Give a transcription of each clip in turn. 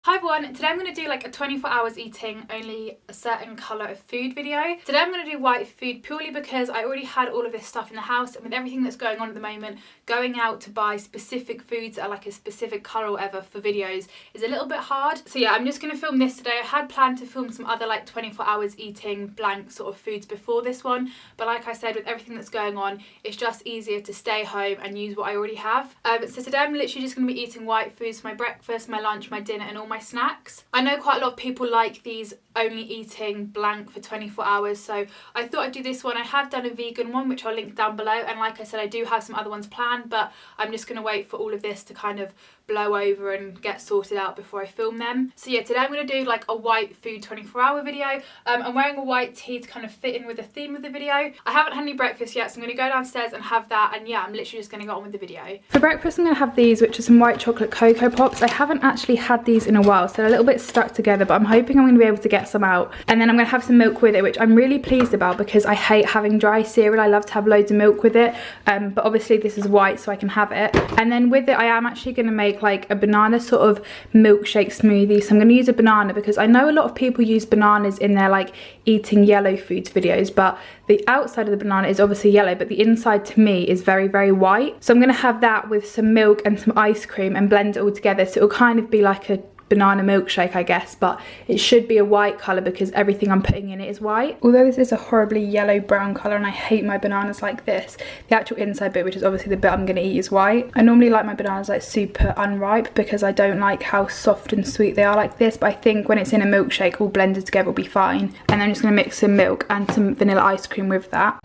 Hi everyone, today I'm going to do like a 24 hours eating only a certain colour of food video. Today I'm going to do white food purely because I already had all of this stuff in the house, and with everything that's going on at the moment, going out to buy specific foods that are like a specific colour or whatever for videos is a little bit hard. So yeah, I'm just going to film this today. I had planned to film some other like 24 hours eating blank sort of foods before this one, but like I said, with everything that's going on, it's just easier to stay home and use what I already have. So today I'm literally just going to be eating white foods for my breakfast, my lunch, my dinner and all my snacks. I know quite a lot of people like these only eating blank for 24 hours, so I thought I'd do this one. I have done a vegan one which I'll link down below, and like I said, I do have some other ones planned, but I'm just going to wait for all of this to kind of blow over and get sorted out before I film them. So yeah, today I'm going to do like a white food 24-hour video. I'm wearing a white tee to kind of fit in with the theme of the video. I haven't had any breakfast yet, so I'm going to go downstairs and have that, and yeah, I'm literally just going to get on with the video. For breakfast I'm going to have these, which are some white chocolate Cocoa Pops. I haven't actually had these in a while, so they're a little bit stuck together, but I'm hoping I'm going to be able to get some out. And then I'm going to have some milk with it, which I'm really pleased about because I hate having dry cereal. I love to have loads of milk with it, but obviously this is white so I can have it. And then with it I am actually going to make like a banana sort of milkshake smoothie. So I'm going to use a banana because I know a lot of people use bananas in their like eating yellow foods videos, but the outside of the banana is obviously yellow, but the inside to me is very, very white. So I'm going to have that with some milk and some ice cream and blend it all together, so it'll kind of be like a banana milkshake, I guess, but it should be a white colour because everything I'm putting in it is white. Although this is a horribly yellow brown colour and I hate my bananas like this, the actual inside bit, which is obviously the bit I'm going to eat, is white. I normally like my bananas like super unripe because I don't like how soft and sweet they are like this, but I think when it's in a milkshake all blended together will be fine. And then I'm just going to mix some milk and some vanilla ice cream with that.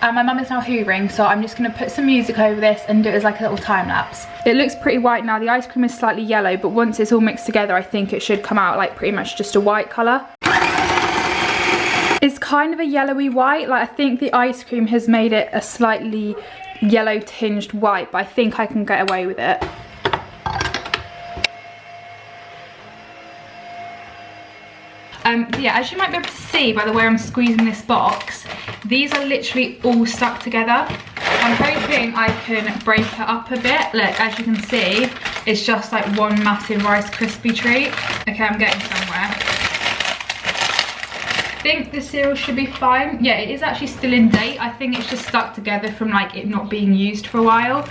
And my mum is now hoovering, so I'm just going to put some music over this and do it as like a little time lapse. It looks pretty white now. The ice cream is slightly yellow, but once it's all mixed together I think it should come out like pretty much just a white colour. It's kind of a yellowy white, like I think the ice cream has made it a slightly yellow tinged white, but I think I can get away with it. Yeah, as you might be able to see by the way I'm squeezing this box, these are literally all stuck together. I'm hoping I can break it up a bit. Look, as you can see, it's just like one massive Rice Krispie treat. Okay, I'm getting somewhere. I think the cereal should be fine. Yeah, it is actually still in date. I think it's just stuck together from like it not being used for a while.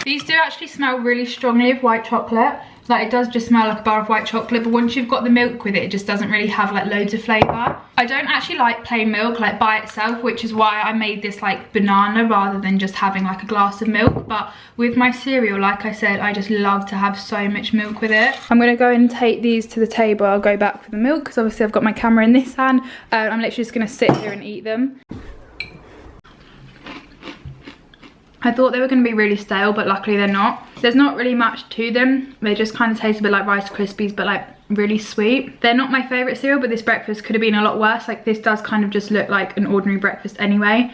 These do actually smell really strongly of white chocolate. Like it does just smell like a bar of white chocolate, but once you've got the milk with it just doesn't really have like loads of flavour. I don't actually like plain milk like by itself, which is why I made this like banana rather than just having like a glass of milk. But with my cereal, like I said, I just love to have so much milk with it. I'm going to go and take these to the table. I'll go back for the milk because obviously I've got my camera in this hand. I'm literally just going to sit here and eat them. I thought they were going to be really stale, but luckily they're not. There's not really much to them. They just kind of taste a bit like Rice Krispies, but like really sweet. They're not my favourite cereal, but this breakfast could have been a lot worse. Like this does kind of just look like an ordinary breakfast anyway.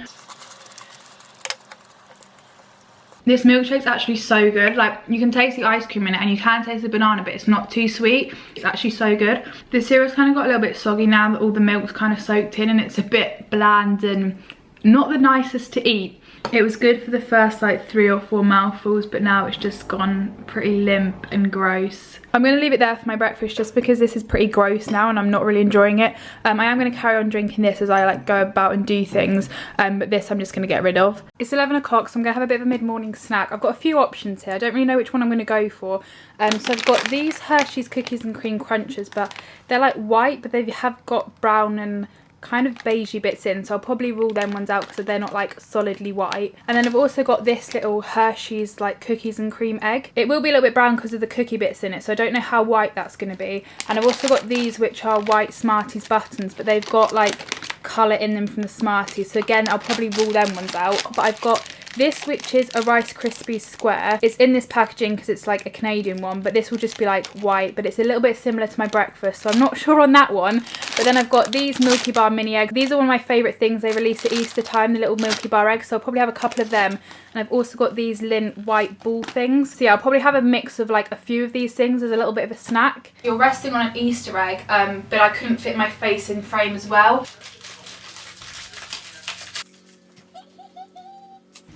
This milkshake's actually so good. Like you can taste the ice cream in it and you can taste the banana, but it's not too sweet. It's actually so good. The cereal's kind of got a little bit soggy now that all the milk's kind of soaked in, and it's a bit bland and not the nicest to eat. It was good for the first like 3 or 4 mouthfuls, but now it's just gone pretty limp and gross. I'm going to leave it there for my breakfast just because this is pretty gross now and I'm not really enjoying it. I am going to carry on drinking this as I like go about and do things, but this I'm just going to get rid of. It's 11 o'clock, so I'm going to have a bit of a mid-morning snack. I've got a few options here. I don't really know which one I'm going to go for. So I've got these Hershey's Cookies and Cream Crunches, but they're like white, but they have got brown and kind of beigey bits in, so I'll probably rule them ones out because they're not like solidly white. And then I've also got this little Hershey's like cookies and cream egg. It will be a little bit brown because of the cookie bits in it, so I don't know how white that's going to be. And I've also got these which are white Smarties buttons, but they've got like colour in them from the Smarties, so again I'll probably rule them ones out. But I've got this which is a Rice Krispies square. It's in this packaging because it's like a Canadian one, but this will just be like white, but it's a little bit similar to my breakfast, so I'm not sure on that one. But then I've got these Milky Bar mini eggs. These are one of my favourite things they release at Easter time, the little Milky Bar eggs, so I'll probably have a couple of them. And I've also got these Lindt white ball things. So yeah, I'll probably have a mix of like a few of these things as a little bit of a snack. You're resting on an Easter egg, but I couldn't fit my face in frame as well.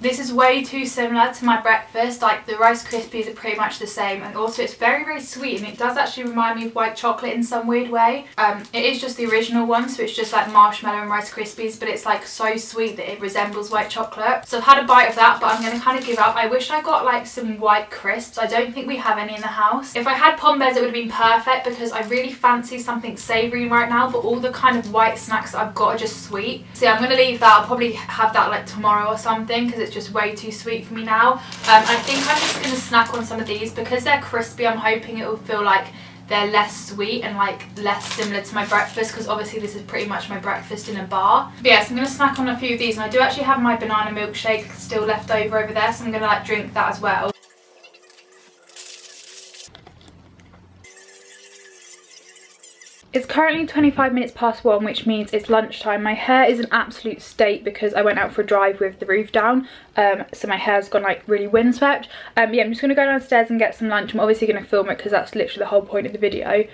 This is way too similar to my breakfast. Like the Rice Krispies are pretty much the same, and also it's very, very sweet, and it does actually remind me of white chocolate in some weird way. It is just the original one, so it's just like marshmallow and Rice Krispies, but it's like so sweet that it resembles white chocolate. So I've had a bite of that, but I'm going to kind of give up. I wish I got like some white crisps. I don't think we have any in the house. If I had Bombers, it would have been perfect because I really fancy something savoury right now, but all the kind of white snacks that I've got are just sweet. So yeah, I'm going to leave that. I'll probably have that like tomorrow or something because it's just way too sweet for me now. I think I'm just going to snack on some of these because they're crispy. I'm hoping it will feel like they're less sweet and like less similar to my breakfast, because obviously this is pretty much my breakfast in a bar. But yes, I'm going to snack on a few of these, and I do actually have my banana milkshake still left over there, so I'm going to like drink that as well. It's currently 25 minutes past 1, which means it's lunchtime. My hair is an absolute state because I went out for a drive with the roof down, so my hair's gone like really windswept. Yeah, I'm just going to go downstairs and get some lunch. I'm obviously going to film it because that's literally the whole point of the video.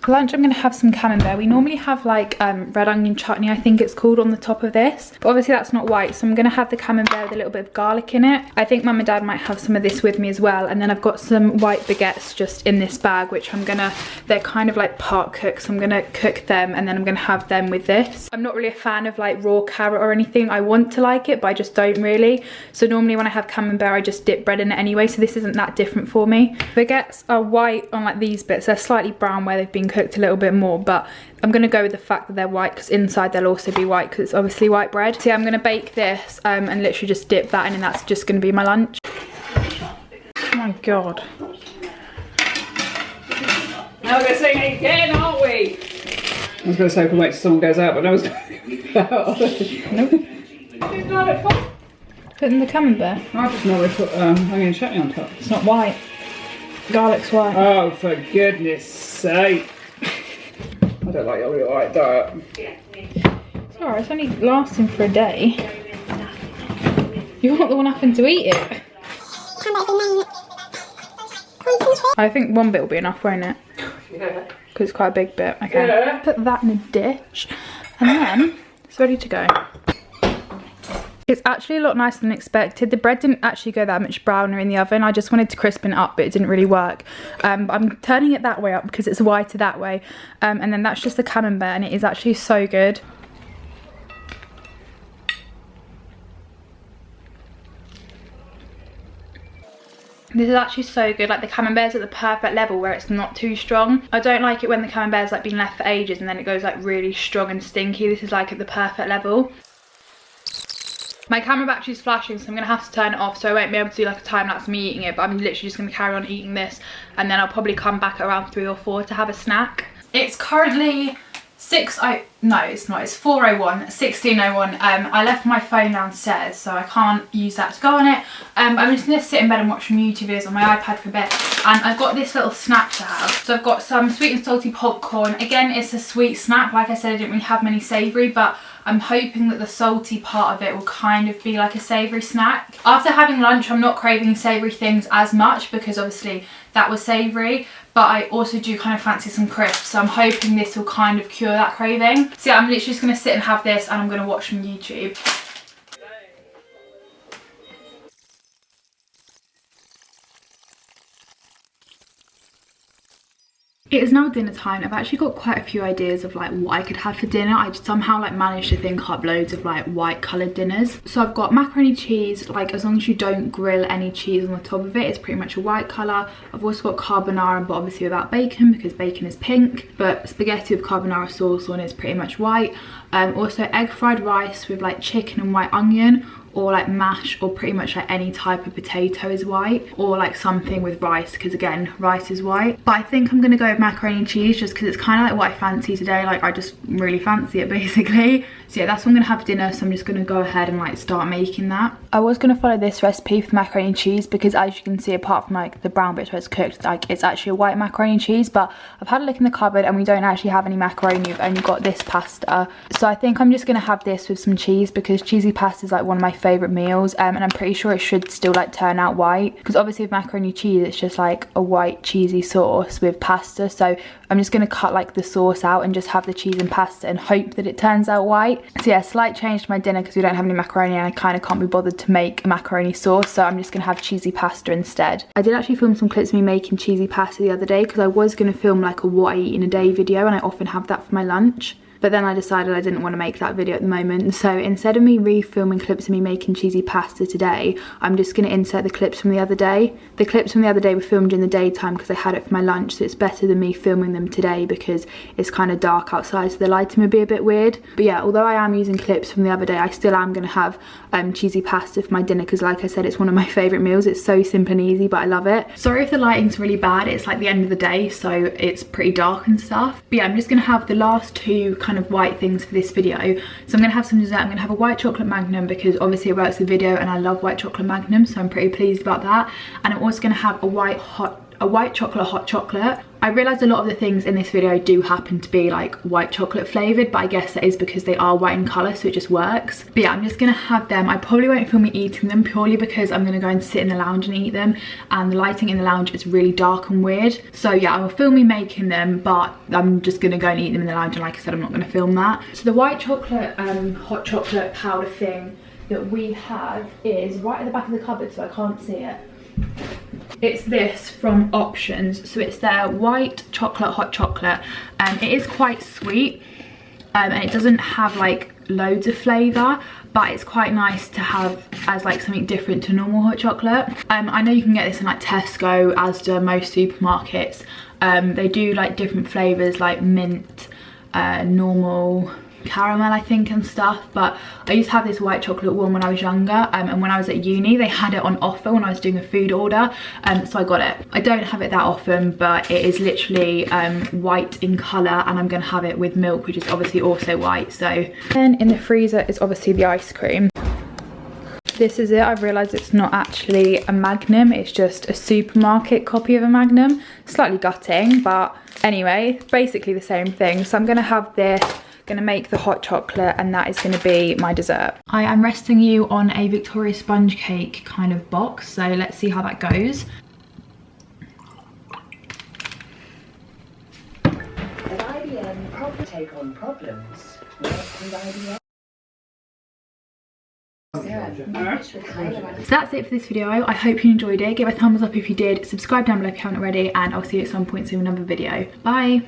For lunch, I'm going to have some camembert. We normally have like red onion chutney, I think it's called, on the top of this, but obviously that's not white, so I'm going to have the camembert with a little bit of garlic in it. I think mum and dad might have some of this with me as well, and then I've got some white baguettes just in this bag, which they're kind of like part cooked, so I'm going to cook them and then I'm going to have them with this. I'm not really a fan of like raw carrot or anything. I want to like it, but I just don't really. So normally when I have camembert, I just dip bread in it anyway, so this isn't that different for me. Baguettes are white on like these bits. They're slightly brown where they've been cooked a little bit more, but I'm going to go with the fact that they're white because inside they'll also be white because it's obviously white bread. So yeah, I'm going to bake this and literally just dip that in, and that's just going to be my lunch. Oh my god. Now we're going to sing it again, aren't we? I was going to say we can wait till someone goes out, but I was going to out. Nope. Put in the camembert. I just know we put onion chutney on top. It's not white. Garlic's white. Oh, for goodness sake. I don't like your white diet. It's alright, it's only lasting for a day. You're not the one having to eat it. I think one bit will be enough, won't it? Yeah. Because it's quite a big bit. Okay. Yeah. Put that in a dish and then it's ready to go. It's actually a lot nicer than expected. The bread didn't actually go that much browner in the oven. I just wanted to crispen it up, but it didn't really work. But I'm turning it that way up because it's whiter that way. And then that's just the camembert, and it is actually so good. This is actually so good. Like the camembert's at the perfect level where it's not too strong. I don't like it when the camembert's like been left for ages and then it goes like really strong and stinky. This is like at the perfect level. My camera battery's flashing, so I'm going to have to turn it off, so I won't be able to do like a time lapse of me eating it, but I'm literally just going to carry on eating this, and then I'll probably come back at around 3 or 4 to have a snack. It's currently it's 4:01, 16:01. I left my phone downstairs, so I can't use that to go on it. I'm just going to sit in bed and watch some YouTube videos on my iPad for a bit, and I've got this little snack to have. So I've got some sweet and salty popcorn. Again, it's a sweet snack. Like I said, I didn't really have many savoury, but I'm hoping that the salty part of it will kind of be like a savoury snack. After having lunch, I'm not craving savoury things as much because obviously that was savoury, but I also do kind of fancy some crisps, so I'm hoping this will kind of cure that craving. So yeah, I'm literally just going to sit and have this, and I'm going to watch some YouTube. It is now dinner time. I've actually got quite a few ideas of like what I could have for dinner. I just somehow like managed to think up loads of like white coloured dinners. So I've got macaroni cheese, like as long as you don't grill any cheese on the top of it, it's pretty much a white colour. I've also got carbonara, but obviously without bacon because bacon is pink. But spaghetti with carbonara sauce on is pretty much white. Also egg fried rice with like chicken and white onion, or like mash, or pretty much like any type of potato is white, or like something with rice because again rice is white. But I think I'm gonna go with macaroni and cheese just because it's kind of like what I fancy today. Like I just really fancy it basically. So yeah, that's what I'm gonna have for dinner, so I'm just gonna go ahead and like start making that. I was gonna follow this recipe for macaroni and cheese because as you can see, apart from like the brown bits where it's cooked, like it's actually a white macaroni and cheese, but I've had a look in the cupboard and we don't actually have any macaroni. We've only got this pasta, so I think I'm just gonna have this with some cheese because cheesy pasta is like one of my favourite meals, and I'm pretty sure it should still like turn out white, because obviously with macaroni cheese it's just like a white cheesy sauce with pasta. So I'm just going to cut like the sauce out and just have the cheese and pasta and hope that it turns out white. So yeah, slight change to my dinner because we don't have any macaroni and I kind of can't be bothered to make a macaroni sauce, so I'm just going to have cheesy pasta instead. I did actually film some clips of me making cheesy pasta the other day because I was going to film like a what I eat in a day video, and I often have that for my lunch. But then I decided I didn't want to make that video at the moment, so instead of me re-filming clips of me making cheesy pasta today, I'm just going to insert the clips from the other day. The clips from the other day were filmed in the daytime because I had it for my lunch, so it's better than me filming them today because it's kind of dark outside, so the lighting would be a bit weird. But yeah, although I am using clips from the other day, I still am going to have cheesy pasta for my dinner because like I said, it's one of my favourite meals. It's so simple and easy, but I love it. Sorry if the lighting's really bad, it's like the end of the day, so it's pretty dark and stuff. But yeah, I'm just going to have the last two kind of white things for this video. So I'm going to have some dessert. I'm going to have a white chocolate magnum because obviously it works the video and I love white chocolate magnum, so I'm pretty pleased about that. And I'm also going to have a white chocolate hot chocolate. I realised a lot of the things in this video do happen to be like white chocolate flavoured, but I guess that is because they are white in colour, so it just works. But yeah, I'm just going to have them. I probably won't film me eating them purely because I'm going to go and sit in the lounge and eat them, and the lighting in the lounge is really dark and weird. So yeah, I will film me making them, but I'm just going to go and eat them in the lounge, and like I said, I'm not going to film that. So the white chocolate hot chocolate powder thing that we have is right at the back of the cupboard, so I can't see it. It's this from Options, so it's their white chocolate hot chocolate, and it is quite sweet, and it doesn't have like loads of flavour, but it's quite nice to have as like something different to normal hot chocolate. I know you can get this in like Tesco, Asda, most supermarkets. They do like different flavours like mint, normal, caramel I think and stuff, but I used to have this white chocolate one when I was younger, and when I was at uni they had it on offer when I was doing a food order, so I got it. I don't have it that often, but it is literally white in colour, and I'm going to have it with milk, which is obviously also white. So then in the freezer is obviously the ice cream. This is it. I've realised it's not actually a Magnum, it's just a supermarket copy of a Magnum. Slightly gutting, but anyway, basically the same thing. So I'm going to have this, going to make the hot chocolate, and that is going to be my dessert. I am resting you on a Victoria sponge cake kind of box, so let's see how that goes. At IBM, proper take on problems. Work with IBM. So that's it for this video. I hope you enjoyed it. Give a thumbs up if you did, subscribe down below if you haven't already, and I'll see you at some point soon with another video. Bye.